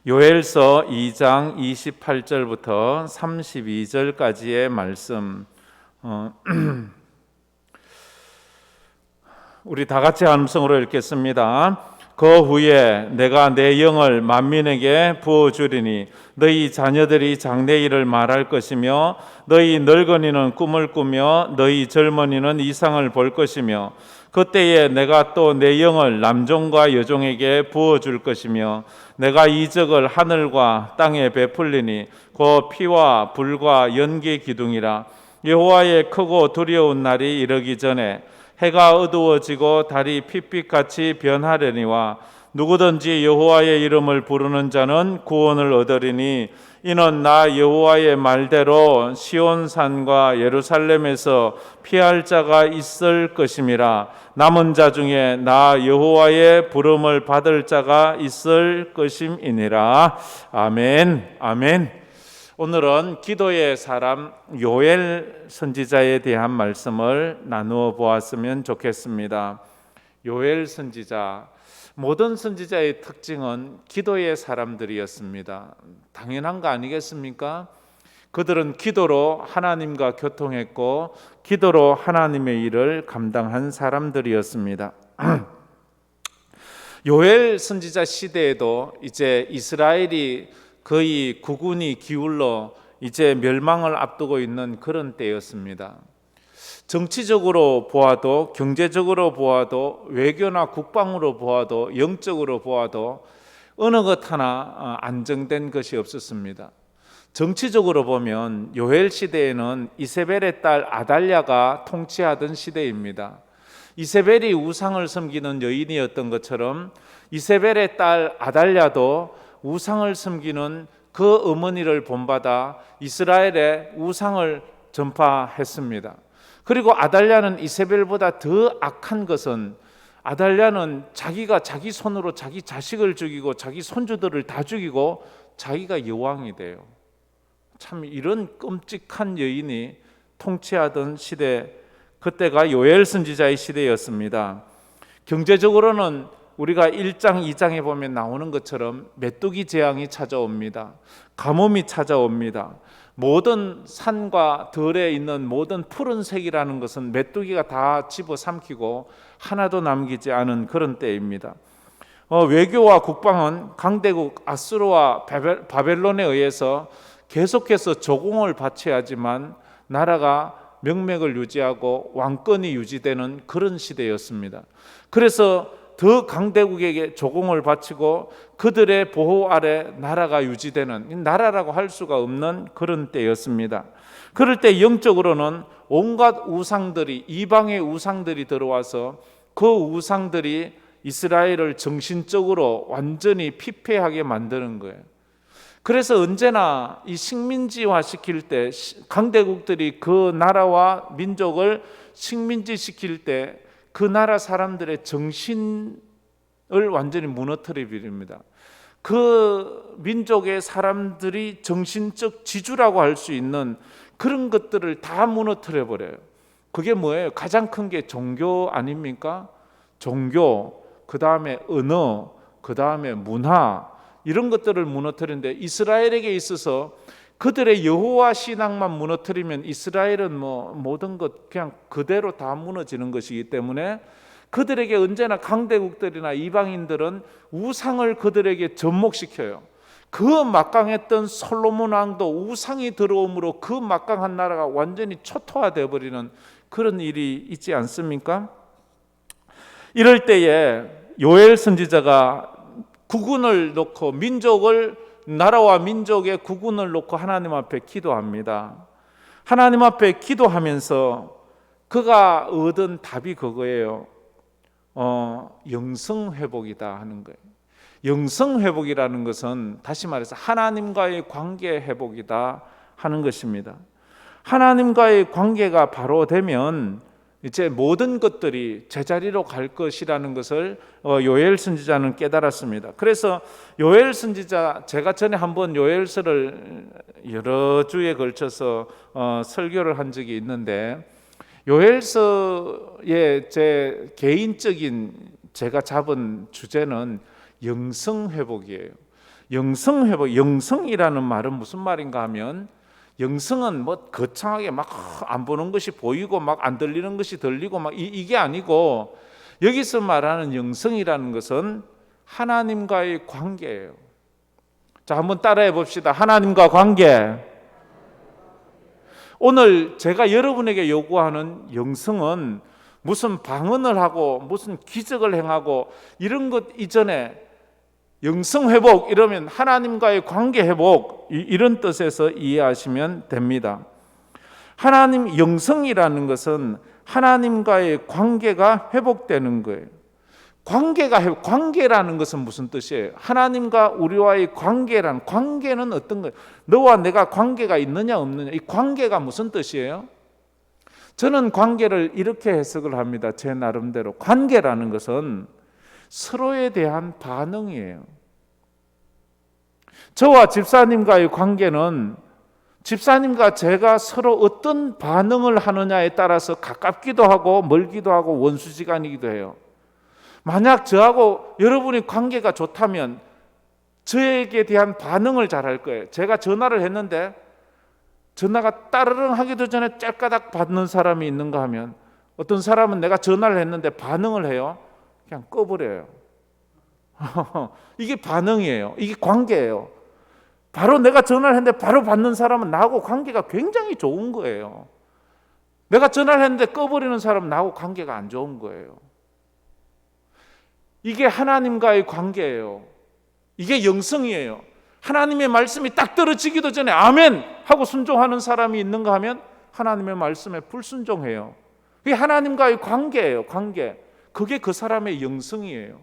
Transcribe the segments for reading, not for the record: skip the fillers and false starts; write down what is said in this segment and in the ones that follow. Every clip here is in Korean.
요엘서 2장 28절부터 32절까지의 말씀, 우리 다 같이 함성으로 읽겠습니다. 그 후에 내가 내 영을 만민에게 부어주리니 너희 자녀들이 장래일을 말할 것이며 너희 늙은이는 꿈을 꾸며 너희 젊은이는 이상을 볼 것이며 그때에 내가 또 내 영을 남종과 여종에게 부어줄 것이며 내가 이적을 하늘과 땅에 베풀리니 그 피와 불과 연기 기둥이라. 여호와의 크고 두려운 날이 이르기 전에 해가 어두워지고 달이 핏빛같이 변하려니와 누구든지 여호와의 이름을 부르는 자는 구원을 얻으리니 이는 나 여호와의 말대로 시온산과 예루살렘에서 피할 자가 있을 것임이라. 남은 자 중에 나 여호와의 부름을 받을 자가 있을 것임이니라. 아멘. 아멘. 오늘은 기도의 사람 요엘 선지자에 대한 말씀을 나누어 보았으면 좋겠습니다. 요엘 선지자, 모든 선지자의 특징은 기도의 사람들이었습니다. 당연한 거 아니겠습니까? 그들은 기도로 하나님과 교통했고 기도로 하나님의 일을 감당한 사람들이었습니다. 요엘 선지자 시대에도 이제 이스라엘이 거의 국군이 기울러 이제 멸망을 앞두고 있는 그런 때였습니다. 정치적으로 보아도, 경제적으로 보아도, 외교나 국방으로 보아도, 영적으로 보아도 어느 것 하나 안정된 것이 없었습니다. 정치적으로 보면 요엘 시대에는 이세벨의 딸 아달랴가 통치하던 시대입니다. 이세벨이 우상을 섬기는 여인이었던 것처럼 이세벨의 딸 아달랴도 우상을 섬기는 그 어머니를 본받아 이스라엘에 우상을 전파했습니다. 그리고 아달랴는 이세벨보다 더 악한 것은, 아달랴는 자기가 자기 손으로 자기 자식을 죽이고 자기 손주들을 다 죽이고 자기가 여왕이 돼요. 참 이런 끔찍한 여인이 통치하던 시대, 그때가 요엘 선지자의 시대였습니다. 경제적으로는 우리가 1장, 2장에 보면 나오는 것처럼 메뚜기 재앙이 찾아옵니다. 가뭄이 찾아옵니다. 모든 산과 들에 있는 모든 푸른색이라는 것은 메뚜기가 다 집어삼키고 하나도 남기지 않은 그런 때입니다. 외교와 국방은 강대국 아수르와 바벨론에 의해서 계속해서 조공을 바쳐야 하지만 나라가 명맥을 유지하고 왕권이 유지되는 그런 시대였습니다. 그래서 더 강대국에게 조공을 바치고 그들의 보호 아래 나라가 유지되는, 나라라고 할 수가 없는 그런 때였습니다. 그럴 때 영적으로는 온갖 우상들이, 이방의 우상들이 들어와서 그 우상들이 이스라엘을 정신적으로 완전히 피폐하게 만드는 거예요. 그래서 언제나 이 식민지화 시킬 때, 강대국들이 그 나라와 민족을 식민지 시킬 때 그 나라 사람들의 정신을 완전히 무너뜨려 버립니다. 그 민족의 사람들이 정신적 지주라고 할 수 있는 그런 것들을 다 무너뜨려 버려요. 그게 뭐예요? 가장 큰 게 종교 아닙니까? 종교, 그 다음에 언어, 그 다음에 문화, 이런 것들을 무너뜨리는데 이스라엘에게 있어서 그들의 여호와 신앙만 무너뜨리면 이스라엘은 모든 것 그냥 그대로 다 무너지는 것이기 때문에 그들에게 언제나 강대국들이나 이방인들은 우상을 그들에게 접목시켜요. 그 막강했던 솔로몬 왕도 우상이 들어옴으로 그 막강한 나라가 완전히 초토화되어 버리는 그런 일이 있지 않습니까? 이럴 때에 요엘 선지자가 국군을 놓고 나라와 민족의 국군을 놓고 하나님 앞에 기도합니다. 하나님 앞에 기도하면서 그가 얻은 답이 그거예요. 영성회복이다 하는 거예요. 영성회복이라는 것은 다시 말해서 하나님과의 관계 회복이다 하는 것입니다. 하나님과의 관계가 바로 되면 이제 모든 것들이 제자리로 갈 것이라는 것을 요엘 선지자는 깨달았습니다. 그래서 요엘 선지자, 제가 전에 한번 요엘서를 여러 주에 걸쳐서 설교를 한 적이 있는데, 요엘서의 제 개인적인 제가 잡은 주제는 영성회복이에요. 영성 회복, 영성이라는 말은 무슨 말인가 하면 영성은 뭐 거창하게 막 안 보는 것이 보이고 막 안 들리는 것이 들리고 막 이게 아니고 여기서 말하는 영성이라는 것은 하나님과의 관계예요. 자, 한번 따라해 봅시다. 하나님과 관계. 오늘 제가 여러분에게 요구하는 영성은 무슨 방언을 하고 무슨 기적을 행하고 이런 것 이전에 영성 회복 이러면 하나님과의 관계 회복 이런 뜻에서 이해하시면 됩니다. 하나님 영성이라는 것은 하나님과의 관계가 회복되는 거예요. 관계라는 것은 무슨 뜻이에요? 하나님과 우리와의 관계는 어떤 거예요? 너와 내가 관계가 있느냐 없느냐, 이 관계가 무슨 뜻이에요? 저는 관계를 이렇게 해석을 합니다. 제 나름대로 관계라는 것은 서로에 대한 반응이에요. 저와 집사님과의 관계는 집사님과 제가 서로 어떤 반응을 하느냐에 따라서 가깝기도 하고 멀기도 하고 원수지간이기도 해요. 만약 저하고 여러분의 관계가 좋다면 저에게 대한 반응을 잘할 거예요. 제가 전화를 했는데 전화가 따르릉 하기도 전에 짤까닥 받는 사람이 있는가 하면, 어떤 사람은 내가 전화를 했는데 반응을 해요. 그냥 꺼버려요. 이게 반응이에요. 이게 관계예요. 바로 내가 전화를 했는데 바로 받는 사람은 나하고 관계가 굉장히 좋은 거예요. 내가 전화를 했는데 꺼버리는 사람은 나하고 관계가 안 좋은 거예요. 이게 하나님과의 관계예요. 이게 영성이에요. 하나님의 말씀이 딱 떨어지기도 전에 아멘 하고 순종하는 사람이 있는가 하면 하나님의 말씀에 불순종해요. 그게 하나님과의 관계예요. 관계. 그게 그 사람의 영성이에요.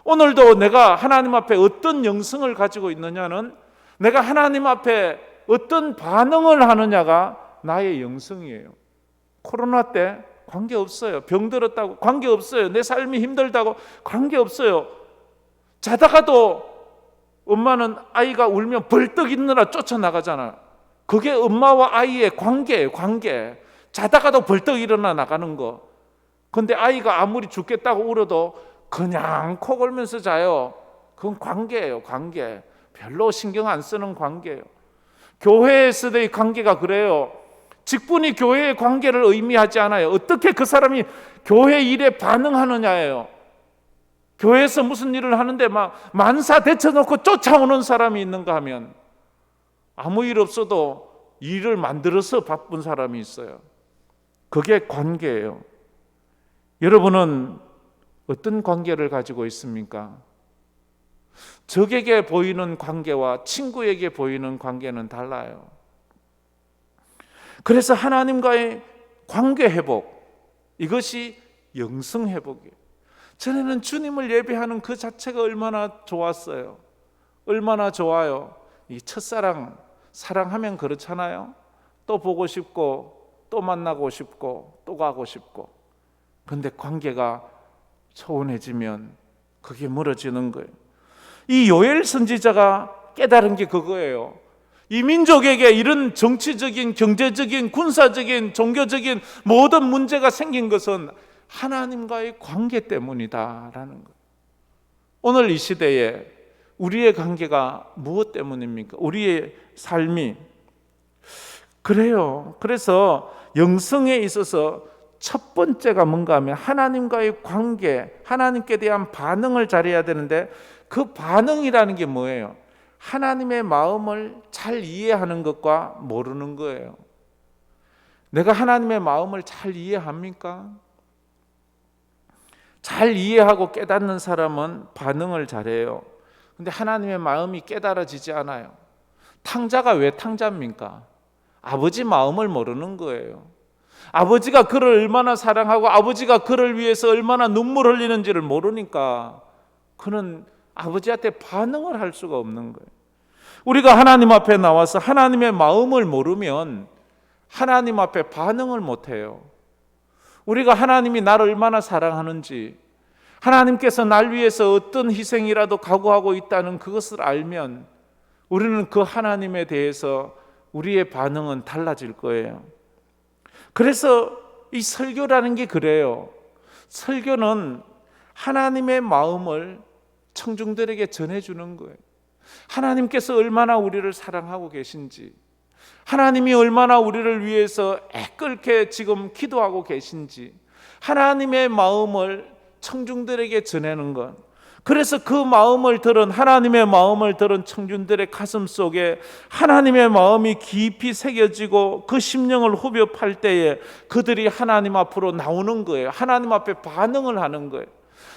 오늘도 내가 하나님 앞에 어떤 영성을 가지고 있느냐는 내가 하나님 앞에 어떤 반응을 하느냐가 나의 영성이에요. 코로나 때 관계없어요. 병들었다고 관계없어요. 내 삶이 힘들다고 관계없어요. 자다가도 엄마는 아이가 울면 벌떡 있느라 쫓아나가잖아. 그게 엄마와 아이의 관계예요. 관계. 자다가도 벌떡 일어나 나가는 거. 근데 아이가 아무리 죽겠다고 울어도 그냥 코 골면서 자요. 그건 관계예요. 관계. 별로 신경 안 쓰는 관계예요. 교회에서의 관계가 그래요. 직분이 교회의 관계를 의미하지 않아요. 어떻게 그 사람이 교회 일에 반응하느냐예요. 교회에서 무슨 일을 하는데 막 만사 데쳐놓고 쫓아오는 사람이 있는가 하면 아무 일 없어도 일을 만들어서 바쁜 사람이 있어요. 그게 관계예요. 여러분은 어떤 관계를 가지고 있습니까? 적에게 보이는 관계와 친구에게 보이는 관계는 달라요. 그래서 하나님과의 관계 회복, 이것이 영성 회복이에요. 전에는 주님을 예배하는 그 자체가 얼마나 좋았어요. 얼마나 좋아요. 이 첫사랑, 사랑하면 그렇잖아요. 또 보고 싶고 또 만나고 싶고 또 가고 싶고. 그런데 관계가 소원해지면 그게 멀어지는 거예요. 이 요엘 선지자가 깨달은 게 그거예요. 이 민족에게 이런 정치적인, 경제적인, 군사적인, 종교적인 모든 문제가 생긴 것은 하나님과의 관계 때문이다라는 거예요. 오늘 이 시대에 우리의 관계가 무엇 때문입니까? 우리의 삶이 그래요. 그래서 영성에 있어서 첫 번째가 뭔가 하면 하나님과의 관계, 하나님께 대한 반응을 잘해야 되는데 그 반응이라는 게 뭐예요? 하나님의 마음을 잘 이해하는 것과 모르는 거예요. 내가 하나님의 마음을 잘 이해합니까? 잘 이해하고 깨닫는 사람은 반응을 잘해요. 근데 하나님의 마음이 깨달아지지 않아요. 탕자가 왜 탕자입니까? 아버지 마음을 모르는 거예요. 아버지가 그를 얼마나 사랑하고 아버지가 그를 위해서 얼마나 눈물 흘리는지를 모르니까 그는 아버지한테 반응을 할 수가 없는 거예요. 우리가 하나님 앞에 나와서 하나님의 마음을 모르면 하나님 앞에 반응을 못해요. 우리가 하나님이 나를 얼마나 사랑하는지, 하나님께서 날 위해서 어떤 희생이라도 각오하고 있다는 그것을 알면 우리는 그 하나님에 대해서 우리의 반응은 달라질 거예요. 그래서 이 설교라는 게 그래요. 설교는 하나님의 마음을 청중들에게 전해주는 거예요. 하나님께서 얼마나 우리를 사랑하고 계신지, 하나님이 얼마나 우리를 위해서 애끓게 지금 기도하고 계신지, 하나님의 마음을 청중들에게 전하는 것. 그래서 그 마음을 들은, 하나님의 마음을 들은 청중들의 가슴 속에 하나님의 마음이 깊이 새겨지고 그 심령을 후벼 팔 때에 그들이 하나님 앞으로 나오는 거예요. 하나님 앞에 반응을 하는 거예요.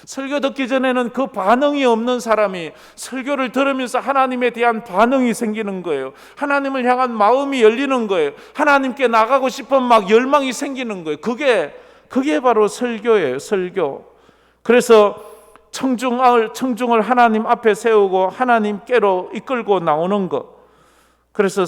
설교 듣기 전에는 그 반응이 없는 사람이 설교를 들으면서 하나님에 대한 반응이 생기는 거예요. 하나님을 향한 마음이 열리는 거예요. 하나님께 나가고 싶은 막 열망이 생기는 거예요. 그게 바로 설교예요. 설교. 그래서 청중을 하나님 앞에 세우고 하나님께로 이끌고 나오는 것. 그래서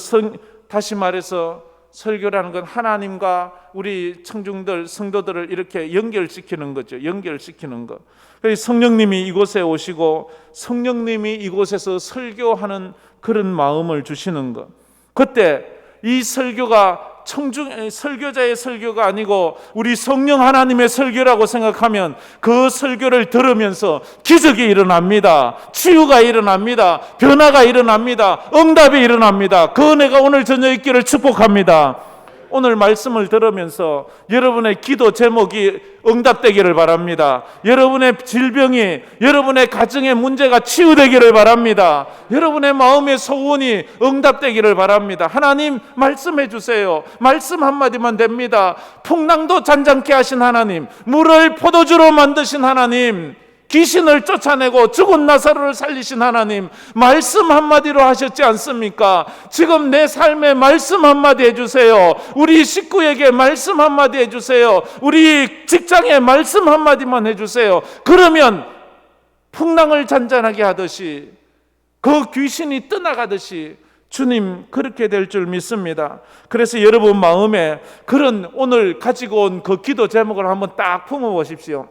다시 말해서 설교라는 건 하나님과 우리 청중들, 성도들을 이렇게 연결시키는 거죠. 연결시키는 것. 그래서 성령님이 이곳에 오시고 성령님이 이곳에서 설교하는 그런 마음을 주시는 것. 그때 이 설교가 설교자의 설교가 아니고 우리 성령 하나님의 설교라고 생각하면 그 설교를 들으면서 기적이 일어납니다. 치유가 일어납니다. 변화가 일어납니다. 응답이 일어납니다. 그 은혜가 오늘 저녁 있기를 축복합니다. 오늘 말씀을 들으면서 여러분의 기도 제목이 응답되기를 바랍니다. 여러분의 질병이, 여러분의 가정의 문제가 치유되기를 바랍니다. 여러분의 마음의 소원이 응답되기를 바랍니다. 하나님 말씀해 주세요. 말씀 한마디만 됩니다. 풍랑도 잔잔케 하신 하나님, 물을 포도주로 만드신 하나님, 귀신을 쫓아내고 죽은 나사로를 살리신 하나님, 말씀 한마디로 하셨지 않습니까? 지금 내 삶에 말씀 한마디 해주세요. 우리 식구에게 말씀 한마디 해주세요. 우리 직장에 말씀 한마디만 해주세요. 그러면 풍랑을 잔잔하게 하듯이, 그 귀신이 떠나가듯이 주님 그렇게 될 줄 믿습니다. 그래서 여러분 마음에 그런 오늘 가지고 온 그 기도 제목을 한번 딱 품어보십시오.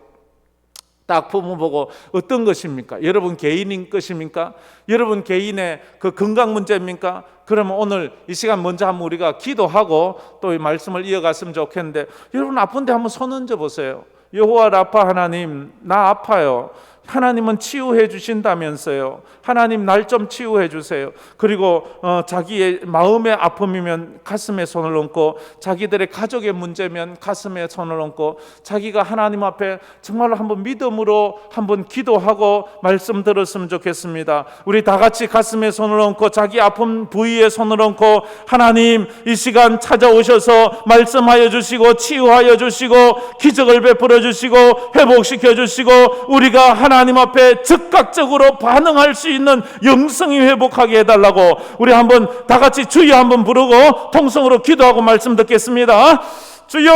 딱 품어보고 어떤 것입니까? 여러분 개인인 것입니까? 여러분 개인의 그 건강 문제입니까? 그러면 오늘 이 시간 먼저 한번 우리가 기도하고 또 이 말씀을 이어갔으면 좋겠는데, 여러분 아픈데 한번 손 얹어 보세요. 여호와 라파 하나님, 나 아파요. 하나님은 치유해 주신다면서요. 하나님 날 좀 치유해 주세요. 그리고 자기의 마음의 아픔이면 가슴에 손을 얹고, 자기들의 가족의 문제면 가슴에 손을 얹고, 자기가 하나님 앞에 정말로 한번 믿음으로 한번 기도하고 말씀 들었으면 좋겠습니다. 우리 다 같이 가슴에 손을 얹고 자기 아픈 부위에 손을 얹고, 하나님 이 시간 찾아오셔서 말씀하여 주시고 치유하여 주시고 기적을 베풀어 주시고 회복시켜 주시고, 우리가 하나님 앞에 즉각적으로 반응할 수 있는 영성이 회복하게 해달라고, 우리 한번 다 같이 주여 한번 부르고 통성으로 기도하고 말씀 듣겠습니다. 주여!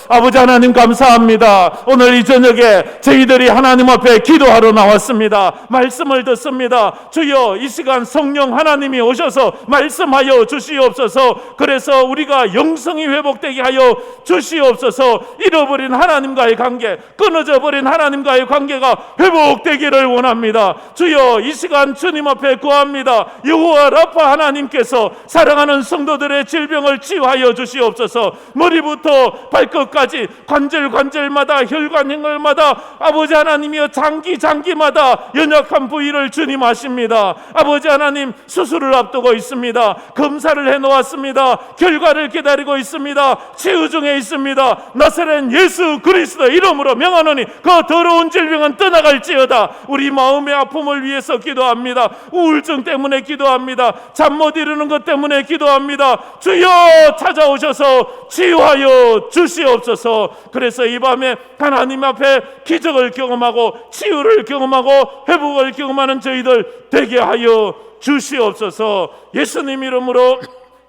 아버지 하나님 감사합니다. 오늘 이 저녁에 저희들이 하나님 앞에 기도하러 나왔습니다. 말씀을 듣습니다. 주여, 이 시간 성령 하나님이 오셔서 말씀하여 주시옵소서. 그래서 우리가 영성이 회복되게 하여 주시옵소서. 잃어버린 하나님과의 관계, 끊어져 버린 하나님과의 관계가 회복되기를 원합니다. 주여, 이 시간 주님 앞에 구합니다. 여호와 라파 하나님께서 사랑하는 성도들의 질병을 치유하여 주시옵소서. 머리부터 발끝까지 관절마다 혈관행을마다 아버지 하나님이여 장기마다 연약한 부위를 주님 아십니다. 아버지 하나님 수술을 앞두고 있습니다. 검사를 해놓았습니다. 결과를 기다리고 있습니다. 치유 중에 있습니다. 나사렛 예수 그리스도 이름으로 명하노니 그 더러운 질병은 떠나갈지어다. 우리 마음의 아픔을 위해서 기도합니다. 우울증 때문에 기도합니다. 잠 못 이루는 것 때문에 기도합니다. 주여 찾아오셔서 치유하여 주시옵소서. 그래서 이 밤에 하나님 앞에 기적을 경험하고 치유를 경험하고 회복을 경험하는 저희들 되게 하여 주시옵소서. 예수님 이름으로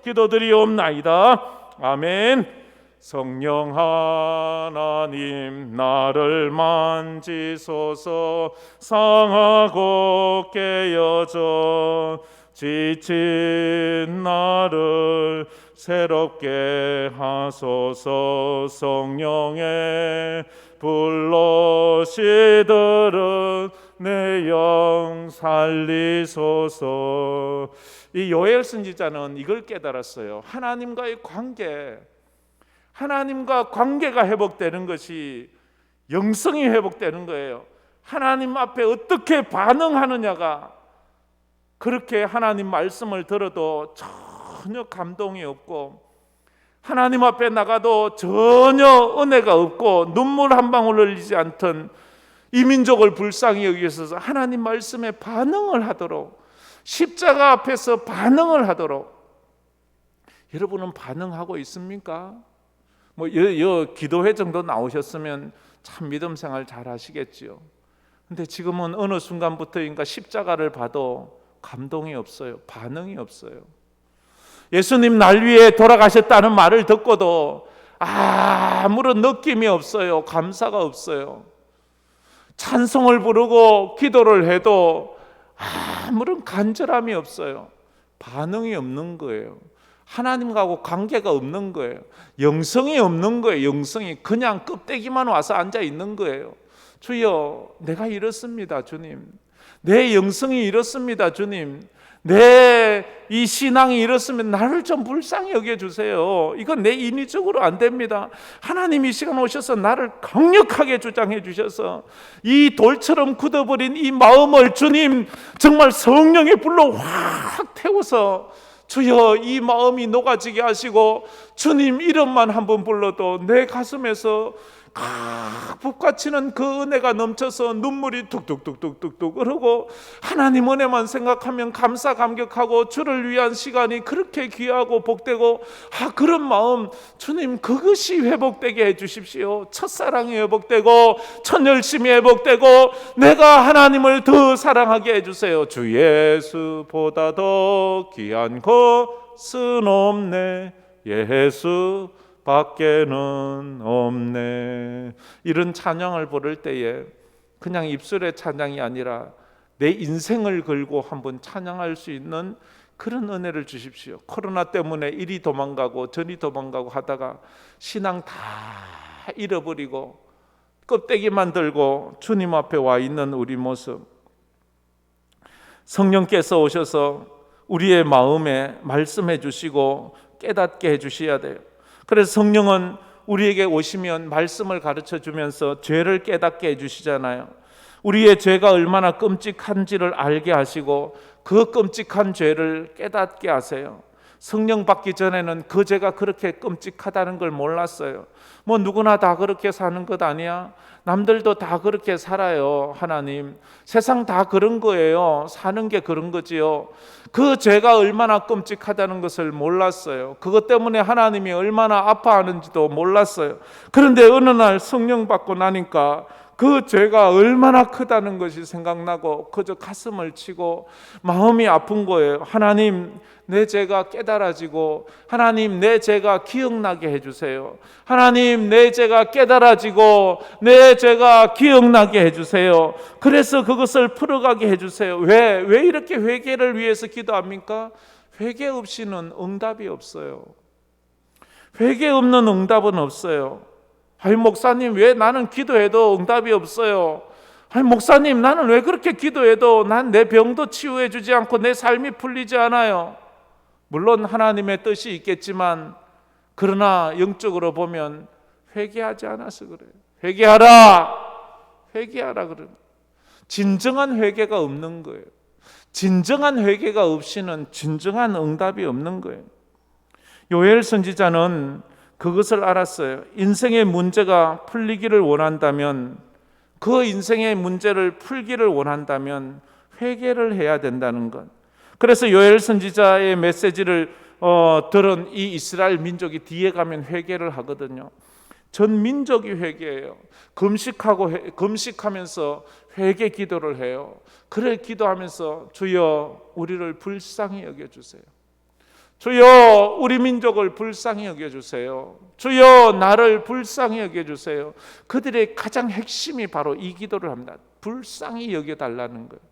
기도드리옵나이다. 아멘. 성령 하나님 나를 만지소서. 상하고 깨어져 지친 나를 새롭게 하소서. 성령의 불러시들은 내 영 살리소서. 이 요엘 선지자는 이걸 깨달았어요. 하나님과의 관계, 하나님과 관계가 회복되는 것이 영성이 회복되는 거예요. 하나님 앞에 어떻게 반응하느냐가, 그렇게 하나님 말씀을 들어도 전혀 감동이 없고 하나님 앞에 나가도 전혀 은혜가 없고 눈물 한 방울 흘리지 않던 이 민족을 불쌍히 여기셔서 하나님 말씀에 반응을 하도록, 십자가 앞에서 반응을 하도록, 여러분은 반응하고 있습니까? 기도회 정도 나오셨으면 참 믿음 생활 잘 하시겠지요. 근데 지금은 어느 순간부터인가 십자가를 봐도 감동이 없어요. 반응이 없어요. 예수님 날 위해 돌아가셨다는 말을 듣고도 아무런 느낌이 없어요. 감사가 없어요. 찬송을 부르고 기도를 해도 아무런 간절함이 없어요. 반응이 없는 거예요. 하나님하고 관계가 없는 거예요. 영성이 없는 거예요. 영성이 그냥 껍데기만 와서 앉아 있는 거예요. 주여, 내가 이렇습니다, 주님. 내 영성이 이렇습니다, 주님. 내 이 신앙이 이렇으면 나를 좀 불쌍히 여겨주세요. 이건 내 인위적으로 안 됩니다. 하나님 이 시간 오셔서 나를 강력하게 주장해 주셔서 이 돌처럼 굳어버린 이 마음을 주님 정말 성령의 불로 확 태워서 주여 이 마음이 녹아지게 하시고 주님 이름만 한번 불러도 내 가슴에서 북받치는 그 은혜가 넘쳐서 눈물이 뚝뚝뚝뚝뚝뚝 흐르고 하나님 은혜만 생각하면 감사 감격하고 주를 위한 시간이 그렇게 귀하고 복되고 그런 마음 주님 그것이 회복되게 해주십시오. 첫사랑이 회복되고 첫 열심이 회복되고 내가 하나님을 더 사랑하게 해주세요. 주 예수보다 더 귀한 것은 없네 예수 밖에는 없네. 이런 찬양을 부를 때에 그냥 입술의 찬양이 아니라 내 인생을 걸고 한번 찬양할 수 있는 그런 은혜를 주십시오. 코로나 때문에 이리 도망가고 저리 도망가고 하다가 신앙 다 잃어버리고 껍데기만 들고 주님 앞에 와 있는 우리 모습, 성령께서 오셔서 우리의 마음에 말씀해 주시고 깨닫게 해 주셔야 돼요. 그래서 성령은 우리에게 오시면 말씀을 가르쳐 주면서 죄를 깨닫게 해주시잖아요. 우리의 죄가 얼마나 끔찍한지를 알게 하시고 그 끔찍한 죄를 깨닫게 하세요. 성령 받기 전에는 그 죄가 그렇게 끔찍하다는 걸 몰랐어요. 누구나 다 그렇게 사는 것 아니야? 남들도 다 그렇게 살아요. 하나님, 세상 다 그런 거예요. 사는 게 그런 거지요. 그 죄가 얼마나 끔찍하다는 것을 몰랐어요. 그것 때문에 하나님이 얼마나 아파하는지도 몰랐어요. 그런데 어느 날 성령 받고 나니까 그 죄가 얼마나 크다는 것이 생각나고 그저 가슴을 치고 마음이 아픈 거예요. 하나님, 내 죄가 깨달아지고 하나님 내 죄가 기억나게 해주세요. 하나님 내 죄가 깨달아지고 내 죄가 기억나게 해주세요. 그래서 그것을 풀어가게 해주세요. 왜 이렇게 회개를 위해서 기도합니까? 회개 없이는 응답이 없어요. 회개 없는 응답은 없어요. 목사님 왜 나는 기도해도 응답이 없어요? 목사님 나는 왜 그렇게 기도해도 난 내 병도 치유해 주지 않고 내 삶이 풀리지 않아요? 물론 하나님의 뜻이 있겠지만 그러나 영적으로 보면 회개하지 않아서 그래요. 회개하라 그래요. 진정한 회개가 없는 거예요. 진정한 회개가 없이는 진정한 응답이 없는 거예요. 요엘 선지자는 그것을 알았어요. 인생의 문제가 풀리기를 원한다면, 그 인생의 문제를 풀기를 원한다면 회개를 해야 된다는 것. 그래서 요엘 선지자의 메시지를 들은 이 이스라엘 민족이 뒤에 가면 회개를 하거든요. 전 민족이 회개해요. 금식하면서 회개 기도를 해요. 그래 기도하면서 주여 우리를 불쌍히 여겨주세요. 주여 우리 민족을 불쌍히 여겨주세요. 주여 나를 불쌍히 여겨주세요. 그들의 가장 핵심이 바로 이 기도를 합니다. 불쌍히 여겨달라는 거예요.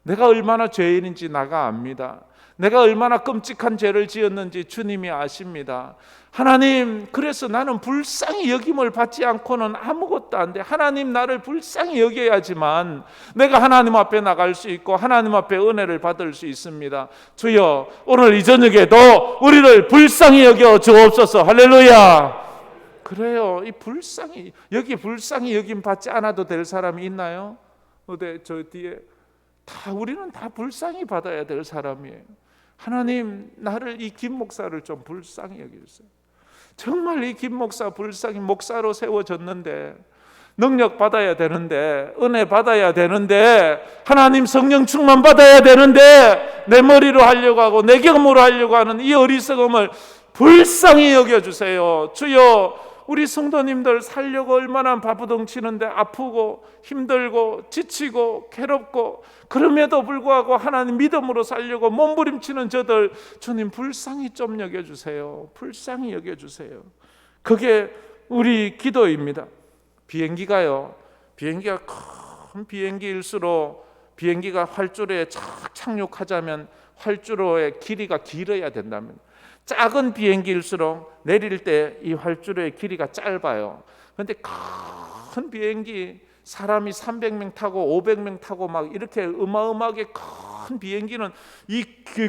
내가 얼마나 죄인인지 나가 압니다. 내가 얼마나 끔찍한 죄를 지었는지 주님이 아십니다. 하나님, 그래서 나는 불쌍히 여김을 받지 않고는 아무것도 안 돼. 하나님 나를 불쌍히 여겨야지만 내가 하나님 앞에 나갈 수 있고 하나님 앞에 은혜를 받을 수 있습니다. 주여 오늘 이 저녁에도 우리를 불쌍히 여겨 주옵소서. 할렐루야. 그래요. 이 불쌍히 여김 받지 않아도 될 사람이 있나요? 어디 저 뒤에 다 우리는 다 불쌍히 받아야 될 사람이에요. 하나님, 나를 이 김 목사를 좀 불쌍히 여겨주세요. 정말 이 김 목사 불쌍히 목사로 세워졌는데 능력 받아야 되는데 은혜 받아야 되는데 하나님 성령 충만 받아야 되는데 내 머리로 하려고 하고 내 경험으로 하려고 하는 이 어리석음을 불쌍히 여겨주세요. 주여, 우리 성도님들 살려고 얼마나 바쁘덩치는데 아프고 힘들고 지치고 괴롭고 그럼에도 불구하고 하나님 믿음으로 살려고 몸부림치는 저들 주님 불쌍히 좀 여겨주세요. 불쌍히 여겨주세요. 그게 우리 기도입니다. 비행기가 큰 비행기일수록 비행기가 활주로에 착륙하자면 활주로의 길이가 길어야 된다면 작은 비행기일수록 내릴 때 이 활주로의 길이가 짧아요. 그런데 큰 비행기 사람이 300명 타고 500명 타고 막 이렇게 어마어마하게 큰 비행기는 이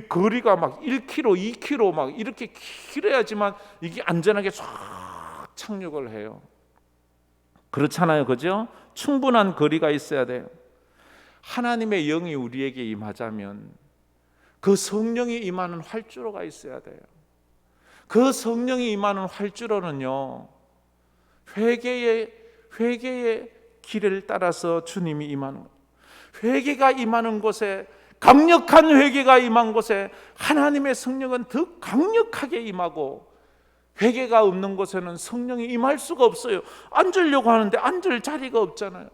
거리가 막 1km, 2km 막 이렇게 길어야지만 이게 안전하게 쫙 착륙을 해요. 그렇잖아요, 그죠? 충분한 거리가 있어야 돼요. 하나님의 영이 우리에게 임하자면 그 성령이 임하는 활주로가 있어야 돼요. 그 성령이 임하는 활주로는요, 회개의 길을 따라서 주님이 임하는 거예요. 회개가 임하는 곳에, 강력한 회개가 임한 곳에 하나님의 성령은 더 강력하게 임하고, 회개가 없는 곳에는 성령이 임할 수가 없어요. 앉으려고 하는데 앉을 자리가 없잖아요.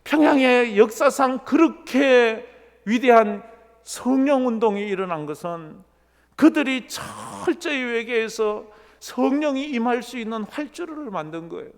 평양의 역사상 그렇게 위대한 성령 운동이 일어난 것은 그들이 철저히 회개해서 성령이 임할 수 있는 활주로를 만든 거예요.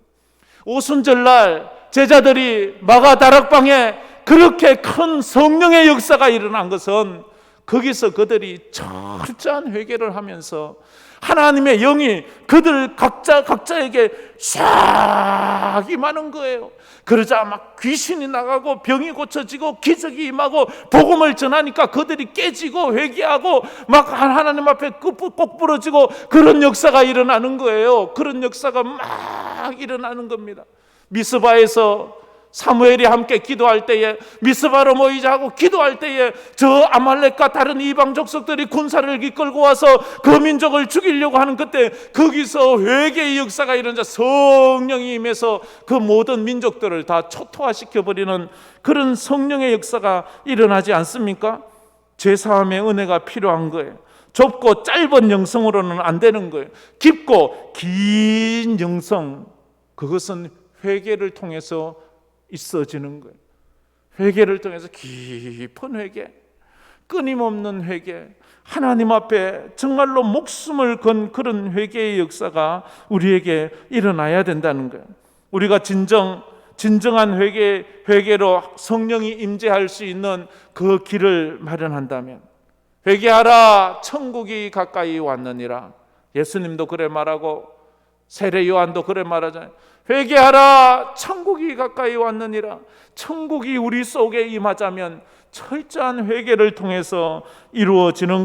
오순절날 제자들이 마가 다락방에 그렇게 큰 성령의 역사가 일어난 것은 거기서 그들이 철저한 회개를 하면서 하나님의 영이 그들 각자에게 싹 임하는 거예요. 그러자 막 귀신이 나가고 병이 고쳐지고 기적이 임하고 복음을 전하니까 그들이 깨지고 회개하고 막 하나님 앞에 꼭 부러지고 그런 역사가 일어나는 거예요. 그런 역사가 막 일어나는 겁니다. 미스바에서 사무엘이 함께 기도할 때에, 미스바로 모이자 하고 기도할 때에 저 아말렉과 다른 이방 족속들이 군사를 이끌고 와서 그 민족을 죽이려고 하는 그때 거기서 회개의 역사가 일어나자 성령이 임해서 그 모든 민족들을 다 초토화시켜버리는 그런 성령의 역사가 일어나지 않습니까? 죄사함의 은혜가 필요한 거예요. 좁고 짧은 영성으로는 안 되는 거예요. 깊고 긴 영성, 그것은 회개를 통해서 있어지는 거예요. 회개를 통해서 깊은 회개, 끊임없는 회개, 하나님 앞에 정말로 목숨을 건 그런 회개의 역사가 우리에게 일어나야 된다는 거예요. 우리가 진정한 회개로 성령이 임재할 수 있는 그 길을 마련한다면, 회개하라 천국이 가까이 왔느니라. 예수님도 그래 말하고 세례 요한도 그래 말하잖아요. 회개하라 천국이 가까이 왔느니라. 천국이 우리 속에 임하자면 철저한 회개를 통해서 이루어지는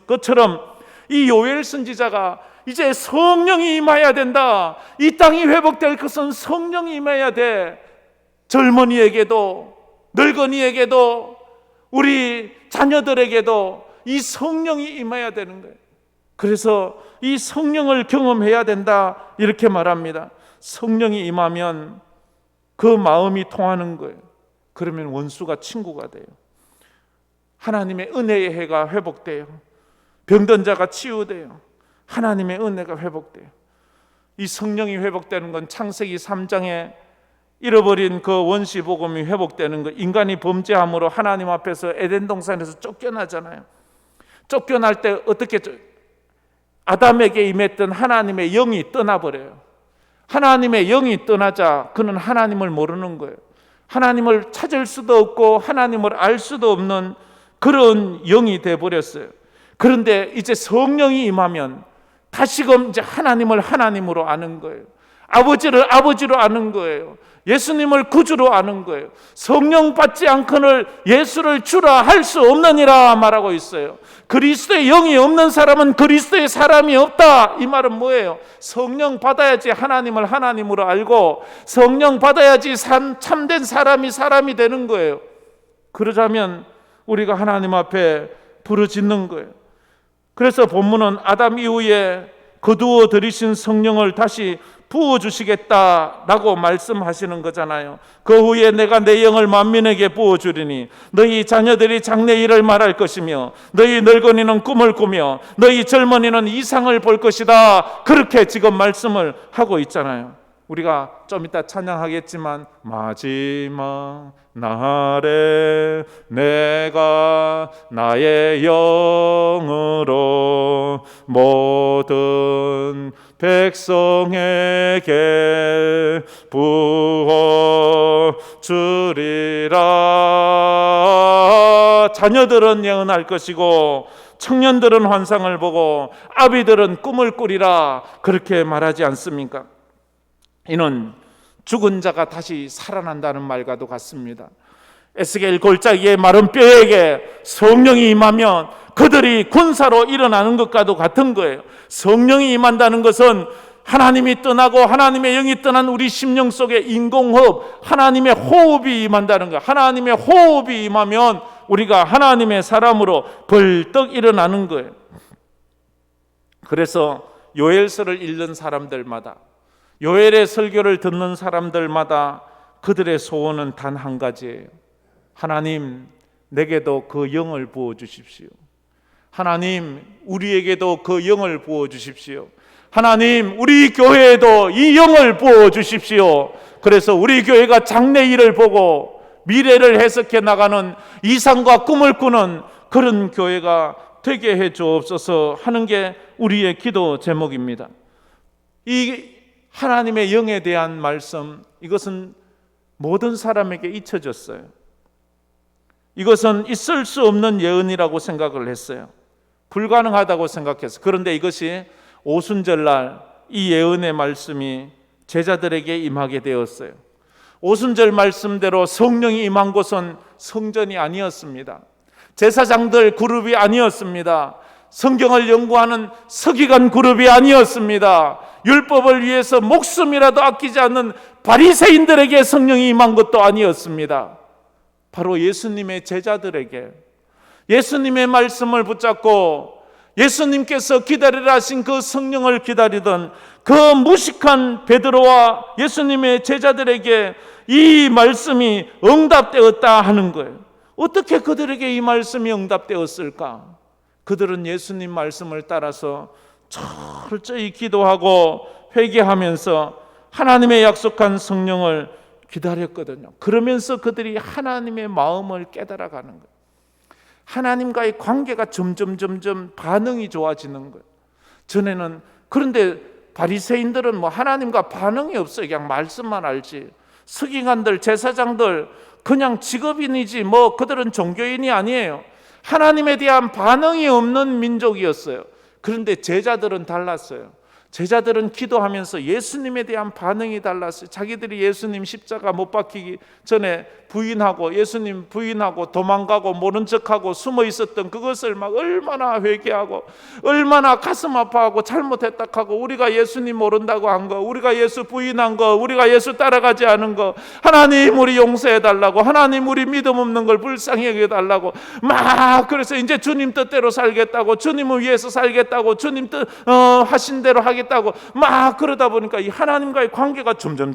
것처럼 이 요엘 선지자가 이제 성령이 임해야 된다. 이 땅이 회복될 것은 성령이 임해야 돼. 젊은이에게도 늙은이에게도 우리 자녀들에게도 이 성령이 임해야 되는 거예요. 그래서 이 성령을 경험해야 된다 이렇게 말합니다. 성령이 임하면 그 마음이 통하는 거예요. 그러면 원수가 친구가 돼요. 하나님의 은혜의 해가 회복돼요. 병든 자가 치유돼요. 하나님의 은혜가 회복돼요. 이 성령이 회복되는 건 창세기 3장에 잃어버린 그 원시 복음이 회복되는 거. 인간이 범죄함으로 하나님 앞에서 에덴 동산에서 쫓겨나잖아요. 쫓겨날 때 어떻게 아담에게 임했던 하나님의 영이 떠나버려요. 하나님의 영이 떠나자 그는 하나님을 모르는 거예요. 하나님을 찾을 수도 없고 하나님을 알 수도 없는 그런 영이 되어버렸어요. 그런데 이제 성령이 임하면 다시금 이제 하나님을 하나님으로 아는 거예요. 아버지를 아버지로 아는 거예요. 예수님을 구주로 아는 거예요. 성령 받지 않고는 예수를 주라 할 수 없느니라 말하고 있어요. 그리스도의 영이 없는 사람은 그리스도의 사람이 없다. 이 말은 뭐예요? 성령 받아야지 하나님을 하나님으로 알고 성령 받아야지 참된 사람이 되는 거예요. 그러자면 우리가 하나님 앞에 부르짖는 거예요. 그래서 본문은 아담 이후에 거두어 들이신 성령을 다시 부어주시겠다라고 말씀하시는 거잖아요. 그 후에 내가 내 영을 만민에게 부어주리니 너희 자녀들이 장래일을 말할 것이며 너희 늙은이는 꿈을 꾸며 너희 젊은이는 이상을 볼 것이다. 그렇게 지금 말씀을 하고 있잖아요. 우리가 좀 이따 찬양하겠지만 마지막 날에 내가 나의 영으로 모든 백성에게 부어주리라. 자녀들은 예언할 것이고 청년들은 환상을 보고 아비들은 꿈을 꾸리라. 그렇게 말하지 않습니까? 이는 죽은 자가 다시 살아난다는 말과도 같습니다. 에스겔 골짜기의 마른 뼈에게 성령이 임하면 그들이 군사로 일어나는 것과도 같은 거예요. 성령이 임한다는 것은 하나님이 떠나고 하나님의 영이 떠난 우리 심령 속에 인공호흡, 하나님의 호흡이 임한다는 거예요. 하나님의 호흡이 임하면 우리가 하나님의 사람으로 벌떡 일어나는 거예요. 그래서 요엘서를 읽는 사람들마다, 요엘의 설교를 듣는 사람들마다 그들의 소원은 단 한 가지예요. 하나님, 내게도 그 영을 부어주십시오. 하나님, 우리에게도 그 영을 부어주십시오. 하나님, 우리 교회에도 이 영을 부어주십시오. 그래서 우리 교회가 장래일을 보고 미래를 해석해 나가는 이상과 꿈을 꾸는 그런 교회가 되게 해 주옵소서 하는 게 우리의 기도 제목입니다. 이 하나님의 영에 대한 말씀, 이것은 모든 사람에게 잊혀졌어요. 이것은 있을 수 없는 예언이라고 생각을 했어요. 불가능하다고 생각했어요. 그런데 이것이 오순절날 이 예언의 말씀이 제자들에게 임하게 되었어요. 오순절 말씀대로 성령이 임한 곳은 성전이 아니었습니다. 제사장들 그룹이 아니었습니다. 성경을 연구하는 서기관 그룹이 아니었습니다. 율법을 위해서 목숨이라도 아끼지 않는 바리새인들에게 성령이 임한 것도 아니었습니다. 바로 예수님의 제자들에게, 예수님의 말씀을 붙잡고 예수님께서 기다리라 하신 그 성령을 기다리던 그 무식한 베드로와 예수님의 제자들에게 이 말씀이 응답되었다 하는 거예요. 어떻게 그들에게 이 말씀이 응답되었을까? 그들은 예수님 말씀을 따라서 철저히 기도하고 회개하면서 하나님의 약속한 성령을 기다렸거든요. 그러면서 그들이 하나님의 마음을 깨달아가는 거예요. 하나님과의 관계가 점점 반응이 좋아지는 거예요. 전에는, 그런데 바리새인들은 뭐 하나님과 반응이 없어요. 그냥 말씀만 알지. 서기관들, 제사장들 그냥 직업인이지 뭐 그들은 종교인이 아니에요. 하나님에 대한 반응이 없는 민족이었어요. 그런데 제자들은 달랐어요. 제자들은 기도하면서 예수님에 대한 반응이 달랐어요. 자기들이 예수님 십자가 못 박히기 전에 부인하고, 예수님 부인하고 도망가고 모른 척하고 숨어 있었던 그것을 막 얼마나 회개하고 얼마나 가슴 아파하고 잘못했다 하고, 우리가 예수님 모른다고 한 거, 우리가 예수 부인한 거, 우리가 예수 따라가지 않은 거, 하나님 우리 용서해 달라고, 하나님 우리 믿음 없는 걸 불쌍히 여겨 달라고 막, 그래서 이제 주님 뜻대로 살겠다고, 주님을 위해서 살겠다고, 주님 뜻 하신 대로 하겠다고 막 그러다 보니까 이 하나님과의 관계가 점점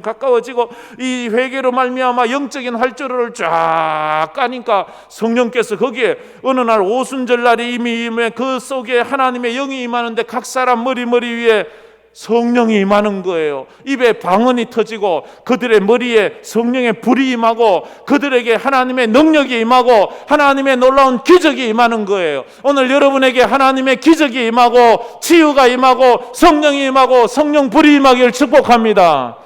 가까워지고, 이 회개로 말미암아 영적인 활주로를 쫙 까니까 성령께서 거기에 어느 날 오순절 날이 이미 그 속에 하나님의 영이 임하는데 각 사람 머리 위에 성령이 임하는 거예요. 입에 방언이 터지고 그들의 머리에 성령의 불이 임하고 그들에게 하나님의 능력이 임하고 하나님의 놀라운 기적이 임하는 거예요. 오늘 여러분에게 하나님의 기적이 임하고 치유가 임하고 성령이 임하고 성령 불이 임하기를 축복합니다.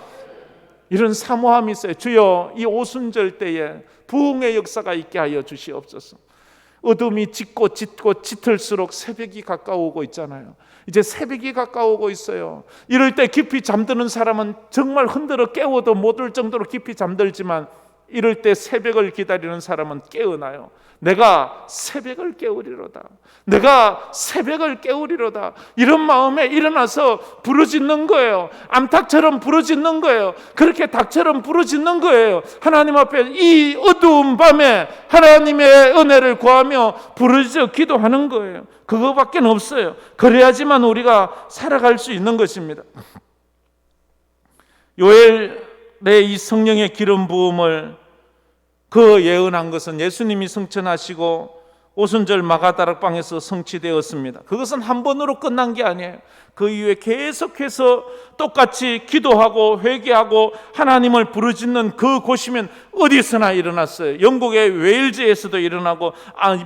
이런 사모함이 있어요. 주여, 이 오순절 때에 부흥의 역사가 있게 하여 주시옵소서. 어둠이 짙고 짙을수록 새벽이 가까우고 있잖아요. 이제 새벽이 가까우고 있어요. 이럴 때 깊이 잠드는 사람은 정말 흔들어 깨워도 못 올 정도로 깊이 잠들지만, 이럴 때 새벽을 기다리는 사람은 깨어나요. 내가 새벽을 깨우리로다. 내가 새벽을 깨우리로다. 이런 마음에 일어나서 부르짖는 거예요. 암탉처럼 부르짖는 거예요. 그렇게 닭처럼 부르짖는 거예요. 하나님 앞에 이 어두운 밤에 하나님의 은혜를 구하며 부르짖어 기도하는 거예요. 그거밖에 없어요. 그래야지만 우리가 살아갈 수 있는 것입니다. 요엘의 이 성령의 기름 부음을 그 예언한 것은 예수님이 성천하시고 오순절 마가다락방에서 성취되었습니다. 그것은 한 번으로 끝난 게 아니에요. 그 이후에 계속해서 똑같이 기도하고 회개하고 하나님을 부르짖는 그 고시면 어디서나 일어났어요. 영국의 웨일즈에서도 일어나고,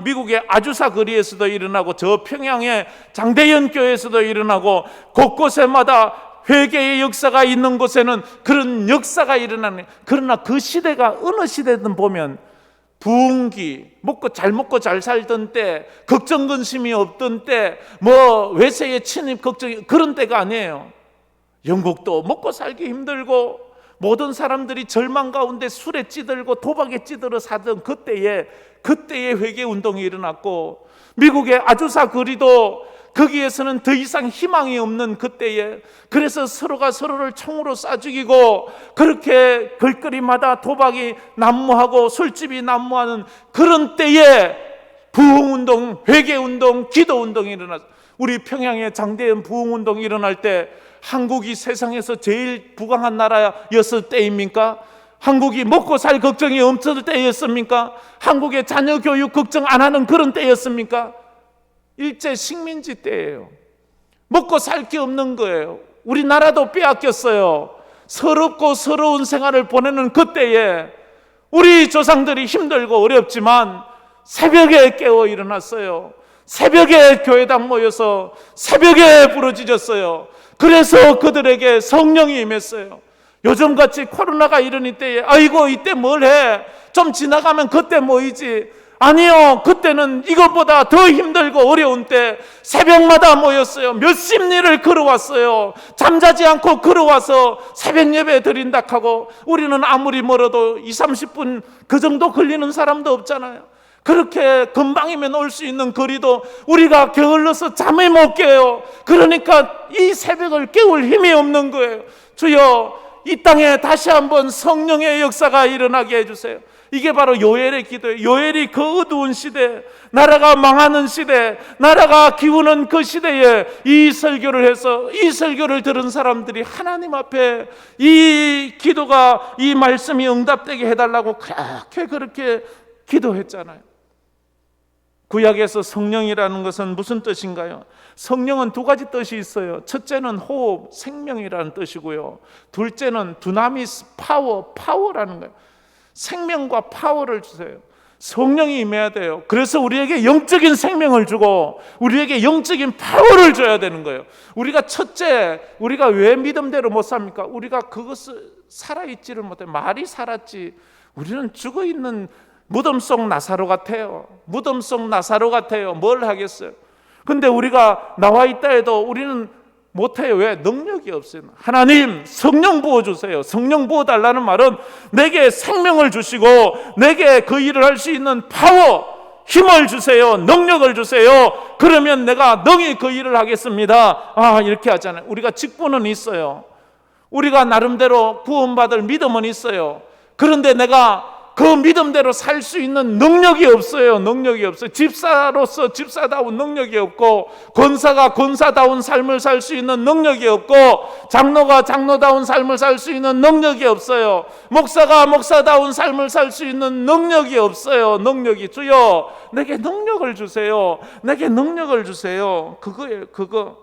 미국의 아주사 거리에서도 일어나고, 저 평양의 장대현 교회에서도 일어나고, 곳곳에마다 회개의 역사가 있는 곳에는 그런 역사가 일어나는. 그러나 그 시대가 어느 시대든 보면 부흥기, 잘 먹고 잘 살던 때, 걱정 근심이 없던 때, 외세의 침입 걱정이 그런 때가 아니에요. 영국도 먹고 살기 힘들고 모든 사람들이 절망 가운데 술에 찌들고 도박에 찌들어 사던 그때에 회개 운동이 일어났고, 미국의 아주사 거리도 거기에서는 더 이상 희망이 없는 그때에, 그래서 서로가 서로를 총으로 쏴 죽이고, 그렇게 걸거리마다 도박이 난무하고 술집이 난무하는 그런 때에 부흥운동, 회개운동, 기도운동이 일어났어요. 우리 평양의 장대현 부흥운동이 일어날 때 한국이 세상에서 제일 부강한 나라였을 때입니까? 한국이 먹고 살 걱정이 없을 때였습니까? 한국의 자녀 교육 걱정 안 하는 그런 때였습니까? 일제 식민지 때예요. 먹고 살 게 없는 거예요. 우리나라도 빼앗겼어요. 서럽고 서러운 생활을 보내는 그때에 우리 조상들이 힘들고 어렵지만 새벽에 깨어 일어났어요. 새벽에 교회당 모여서 새벽에 부르짖었어요. 그래서 그들에게 성령이 임했어요. 요즘같이 코로나가 이러니 때에 아이고 이때 뭘 해? 좀 지나가면 그때 모이지. 아니요, 그때는 이것보다 더 힘들고 어려운 때 새벽마다 모였어요. 몇십 리를 걸어왔어요. 잠자지 않고 걸어와서 새벽 예배 드린다 하고, 우리는 아무리 멀어도 20-30분 그 정도 걸리는 사람도 없잖아요. 그렇게 금방이면 올 수 있는 거리도 우리가 게을러서 잠을 못 깨요. 그러니까 이 새벽을 깨울 힘이 없는 거예요. 주여, 이 땅에 다시 한번 성령의 역사가 일어나게 해주세요. 이게 바로 요엘의 기도예요. 요엘이 그 어두운 시대, 나라가 망하는 시대, 나라가 기우는 그 시대에 이 설교를 해서, 이 설교를 들은 사람들이 하나님 앞에 이 기도가, 이 말씀이 응답되게 해달라고 그렇게 기도했잖아요. 구약에서 성령이라는 것은 무슨 뜻인가요? 성령은 두 가지 뜻이 있어요. 첫째는 호흡, 생명이라는 뜻이고요. 둘째는 두나미스, 파워라는 거예요. 생명과 파워를 주세요. 성령이 임해야 돼요. 그래서 우리에게 영적인 생명을 주고 우리에게 영적인 파워를 줘야 되는 거예요. 우리가 첫째, 우리가 왜 믿음대로 못 삽니까? 우리가 그것을 살아있지를 못해. 말이 살았지, 우리는 죽어있는 무덤 속 나사로 같아요. 무덤 속 나사로 같아요. 뭘 하겠어요? 근데 우리가 나와 있다 해도 우리는 못해요. 왜? 능력이 없어요. 하나님, 성령 부어주세요. 성령 부어달라는 말은 내게 생명을 주시고 내게 그 일을 할 수 있는 파워, 힘을 주세요. 능력을 주세요. 그러면 내가 능히 그 일을 하겠습니다. 이렇게 하잖아요. 우리가 직분은 있어요. 우리가 나름대로 구원받을 믿음은 있어요. 그런데 내가 그 믿음대로 살 수 있는 능력이 없어요. 능력이 없어요. 집사로서 집사다운 능력이 없고, 권사가 권사다운 삶을 살 수 있는 능력이 없고, 장로가 장로다운 삶을 살 수 있는 능력이 없어요. 목사가 목사다운 삶을 살 수 있는 능력이 없어요. 능력이. 주여, 내게 능력을 주세요. 내게 능력을 주세요. 그거예요. 그거.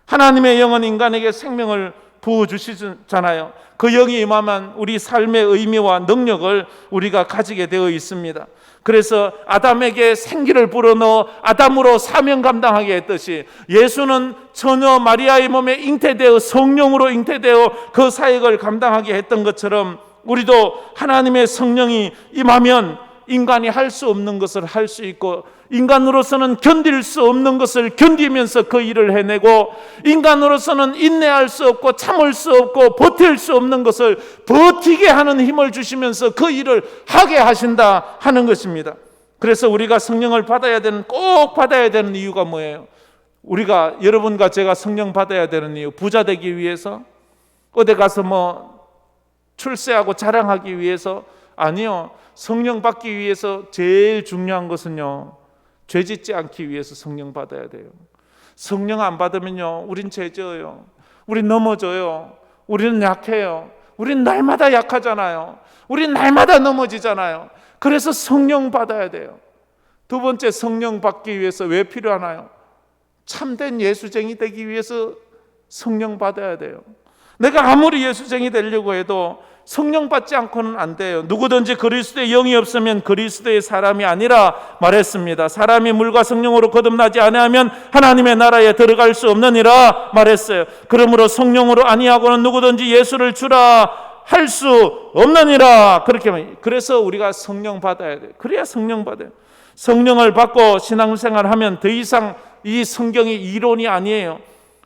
하나님의 영은 인간에게 생명을 부어주시잖아요. 그 영이 임하면 우리 삶의 의미와 능력을 우리가 가지게 되어 있습니다. 그래서 아담에게 생기를 불어넣어 아담으로 사명 감당하게 했듯이, 예수는 처녀 마리아의 몸에 잉태되어 성령으로 잉태되어 그 사역을 감당하게 했던 것처럼, 우리도 하나님의 성령이 임하면 인간이 할 수 없는 것을 할 수 있고, 인간으로서는 견딜 수 없는 것을 견디면서 그 일을 해내고, 인간으로서는 인내할 수 없고 참을 수 없고 버틸 수 없는 것을 버티게 하는 힘을 주시면서 그 일을 하게 하신다 하는 것입니다. 그래서 우리가 성령을 꼭 받아야 되는 이유가 뭐예요? 우리가, 여러분과 제가 성령 받아야 되는 이유, 부자 되기 위해서? 어디 가서 출세하고 자랑하기 위해서? 아니요. 성령 받기 위해서 제일 중요한 것은요, 죄 짓지 않기 위해서 성령 받아야 돼요. 성령 안 받으면요, 우린 죄 지어요. 우린 넘어져요. 우리는 약해요. 우린 날마다 약하잖아요. 우린 날마다 넘어지잖아요. 그래서 성령 받아야 돼요. 두 번째, 성령 받기 위해서 왜 필요하나요? 참된 예수쟁이 되기 위해서 성령 받아야 돼요. 내가 아무리 예수쟁이 되려고 해도 성령 받지 않고는 안 돼요. 누구든지 그리스도의 영이 없으면 그리스도의 사람이 아니라 말했습니다. 사람이 물과 성령으로 거듭나지 아니하면 하나님의 나라에 들어갈 수 없느니라 말했어요. 그러므로 성령으로 아니하고는 누구든지 예수를 주라 할 수 없느니라. 그래서 우리가 성령 받아야 돼요. 그래야 성령 받아요. 성령을 받고 신앙생활하면 더 이상 이 성경이 이론이 아니에요.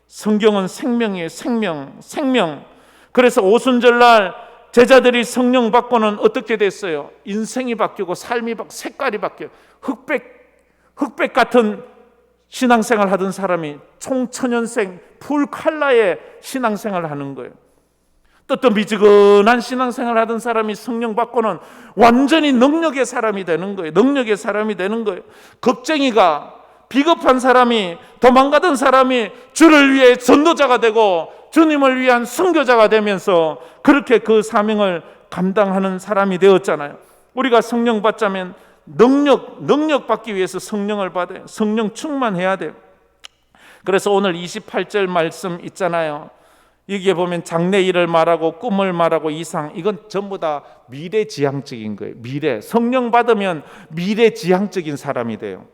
성경은 생명이에요. 생명. 그래서 오순절날 제자들이 성령 받고는 어떻게 됐어요? 인생이 바뀌고 삶이 색깔이 바뀌어요. 흑백 같은 신앙생활 하던 사람이 총천연색 풀 컬러의 신앙생활을 하는 거예요. 뜨뜻미지근한 신앙생활 하던 사람이 성령 받고는 완전히 능력의 사람이 되는 거예요. 겁쟁이가, 비겁한 사람이, 도망가던 사람이 주를 위해 전도자가 되고 주님을 위한 선교자가 되면서 그렇게 그 사명을 감당하는 사람이 되었잖아요. 우리가 성령 받자면 능력 받기 위해서 성령을 받아요. 성령 충만해야 돼요. 그래서 오늘 28절 말씀 있잖아요. 여기에 보면 장래일을 말하고 꿈을 말하고 이상, 이건 전부 다 미래지향적인 거예요. 성령 받으면 미래지향적인 사람이 돼요.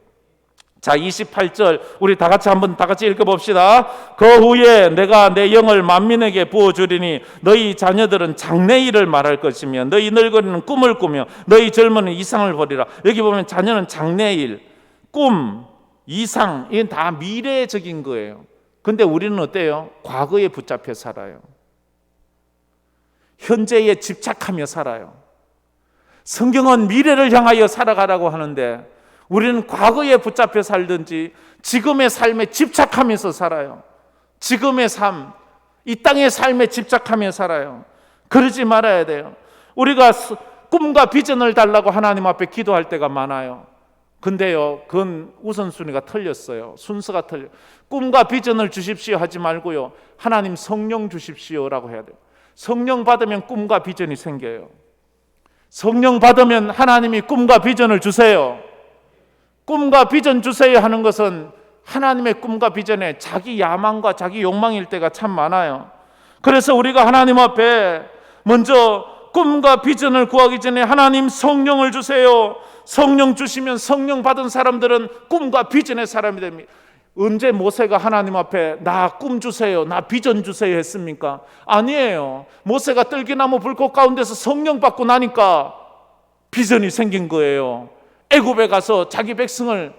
자, 28절 우리 다 같이 읽어봅시다. 그 후에 내가 내 영을 만민에게 부어주리니 너희 자녀들은 장래일을 말할 것이며 너희 늙은이는 꿈을 꾸며 너희 젊은이는 이상을 보리라. 여기 보면 자녀는 장래일, 꿈, 이상, 이건 다 미래적인 거예요. 근데 우리는 어때요? 과거에 붙잡혀 살아요. 현재에 집착하며 살아요. 성경은 미래를 향하여 살아가라고 하는데 우리는 과거에 붙잡혀 살든지 지금의 삶에 집착하면서 살아요. 지금의 삶, 이 땅의 삶에 집착하며 살아요. 그러지 말아야 돼요. 우리가 꿈과 비전을 달라고 하나님 앞에 기도할 때가 많아요. 근데요, 그건 우선순위가 틀렸어요. 순서가 틀려요. 꿈과 비전을 주십시오 하지 말고요, 하나님 성령 주십시오라고 해야 돼요. 성령 받으면 꿈과 비전이 생겨요. 성령 받으면 하나님이 꿈과 비전을 주세요. 꿈과 비전 주세요 하는 것은 하나님의 꿈과 비전에 자기 야망과 자기 욕망일 때가 참 많아요. 그래서 우리가 하나님 앞에 먼저 꿈과 비전을 구하기 전에 하나님 성령을 주세요. 성령 주시면 성령 받은 사람들은 꿈과 비전의 사람이 됩니다. 언제 모세가 하나님 앞에 나 꿈 주세요, 나 비전 주세요 했습니까? 아니에요. 모세가 떨기나무 불꽃 가운데서 성령 받고 나니까 비전이 생긴 거예요. 애굽에 가서 자기 백성을,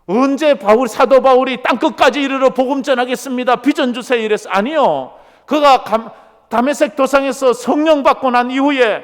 언제 사도 바울이 땅끝까지 이르러 복음 전하겠습니다, 비전 주세요 이랬어? 아니요. 그가 다메섹 도상에서 성령 받고 난 이후에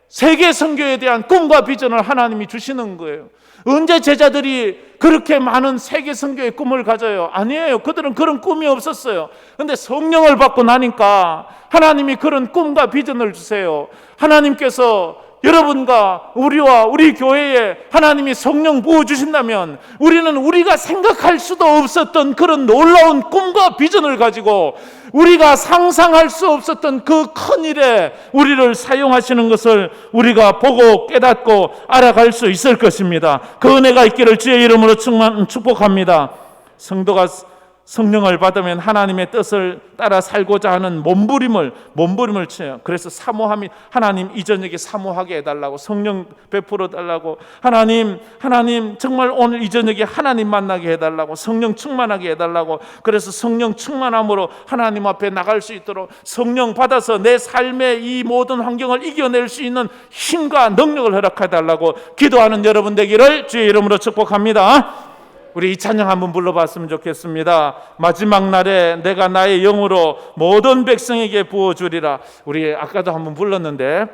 세계 선교에 대한 꿈과 비전을 하나님이 주시는 거예요. 언제 제자들이 그렇게 많은 세계 선교의 꿈을 가져요? 아니에요. 그들은 그런 꿈이 없었어요. 그런데 성령을 받고 나니까 하나님이 그런 꿈과 비전을 주세요. 하나님께서 여러분과 우리와 우리 교회에 하나님이 성령 부어주신다면 우리는 우리가 생각할 수도 없었던 그런 놀라운 꿈과 비전을 가지고 우리가 상상할 수 없었던 그 큰 일에 우리를 사용하시는 것을 우리가 보고 깨닫고 알아갈 수 있을 것입니다. 그 은혜가 있기를 주의 이름으로 축복합니다. 성도가 성령을 받으면 하나님의 뜻을 따라 살고자 하는 몸부림을 쳐요. 그래서 사모함이, 하나님 이 저녁에 사모하게 해달라고, 성령 베풀어 달라고, 하나님 정말 오늘 이 저녁에 하나님 만나게 해달라고, 성령 충만하게 해달라고. 그래서 성령 충만함으로 하나님 앞에 나갈 수 있도록, 성령 받아서 내 삶의 이 모든 환경을 이겨낼 수 있는 힘과 능력을 허락해 달라고 기도하는 여러분 되기를 주의 이름으로 축복합니다. 우리 이 찬양 한번 불러봤으면 좋겠습니다. 마지막 날에 내가 나의 영으로 모든 백성에게 부어주리라. 우리 아까도 한번 불렀는데